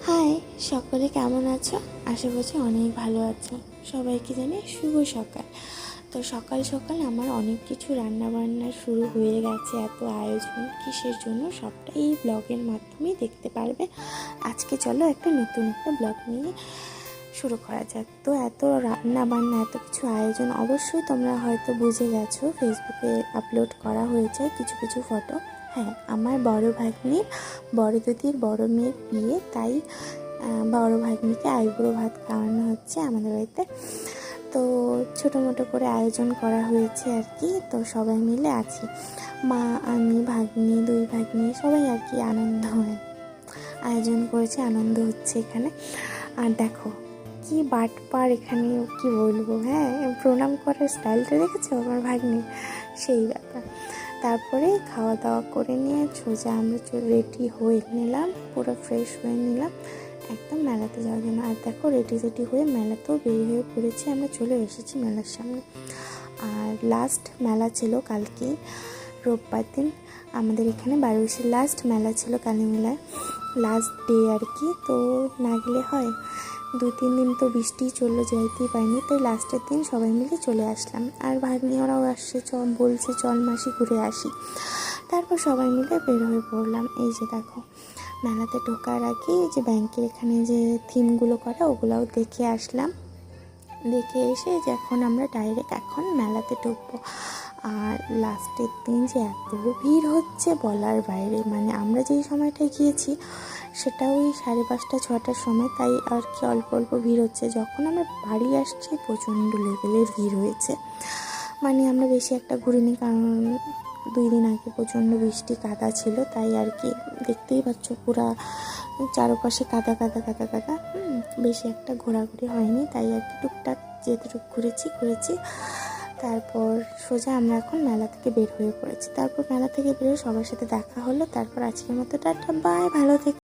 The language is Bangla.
হাই, সকলে কেমন আছো? আশা করছি অনেক ভালো আছো। সবাইকে জানাই শুভ সকাল। তো সকাল সকাল আমার অনেক কিছু রান্নাবান্না শুরু হয়ে গেছে। এত আয়োজন কিসের জন্য সবটা এই ব্লগের মাধ্যমেই দেখতে পারবে। আজকে চলো নতুন একটা ব্লগ নিয়ে শুরু করা যাক। তো এত রান্নাবান্না, এত কিছু আয়োজন, অবশ্যই তোমরা হয়তো বুঝে গেছো, ফেসবুকে আপলোড করা হয়েছে কিছু কিছু ফটো। হ্যাঁ, আমার বড় ভাগ্নির বড় দিদির বড় মেয়ের বিয়ে, তাই বড় ভাগ্নিকে আইবুড়ো ভাত খাওয়ানো হচ্ছে আমাদের বাড়িতে। তো ছোটো মোটো করে আয়োজন করা হয়েছে আর কি। তো সবাই মিলে আছি, মা, আমি, ভাগ্নি, দুই ভাগ্নি, সবাই আর কি আনন্দ আয়োজন করেছে, আনন্দ হচ্ছে এখানে। আর দেখো কি বাটপার এখানে, কি বলবো। হ্যাঁ, প্রণাম করার স্টাইলটা দেখেছো আমার ভাগ্নির, সেই ব্যাপার। তারপরে খাওয়া দাওয়া করে নিয়ে সোজা আমরা রেডি হয়ে নিলাম, পুরো ফ্রেশ হয়ে নিলাম একদম মেলাতে যাওয়ার জন্য। আর দেখো রেডি হয়ে মেলাতেও বেরিয়ে হয়ে পড়েছি, আমরা চলে এসেছি মেলার সামনে। আর লাস্ট মেলা ছিল কালকে রোববার দিন, আমাদের এখানে 12/20 লাস্ট মেলা ছিল, কালী মেলায় লাস্ট ডে আর কি। তো না গেলে হয়, 2-3 দিন তো বৃষ্টি চললো, যাইতেই পারিনি, তাই লাস্টের দিন সবাই মিলে চলে আসলাম। আর ভাগ্নি ওরাও আসছে, বলছে চল মাসি ঘুরে আসি। তারপর সবাই মিলে বের হয়ে পড়লাম। এই যে দেখো, মেলাতে ঢোকার আগে যে ব্যাংকের এখানে যে থিমগুলো করা, ওগুলোও দেখে আসলাম। দেখে এসে যে এখন আমরা ডাইরেক্ট এখন মেলাতে ঢুকবো। আর লাস্টের দিন যে এত ভিড় হচ্ছে বলার বাইরে, মানে আমরা যেই সময়টায় গিয়েছি সেটা ওই 5:30-6টার সময়, তাই আর কি অল্প অল্প ভিড় হচ্ছে। যখন আমরা বাড়ি আসছি প্রচণ্ড লেভেলের ভিড় হয়েছে, মানে আমরা বেশি একটা ঘুরিনি, কারণ 2 দিন আগে প্রচণ্ড বৃষ্টি কাদা ছিল, তাই আর কি দেখতেই পাচ্ছ পুরা চারপাশে কাদা কাদা কাদা কাদা। বেশি একটা ঘোরাঘুরি হয়নি, তাই আর কি টুকটাক যেটুকু ঘুরেছি। তারপর সোজা আমরা এখন মেলা থেকে বের হয়ে পড়েছি। তারপর মেলা থেকে বের হয়ে সবার সাথে দেখা হলো। তারপর আজকের মতো টাটা বাই, ভালো থেকে।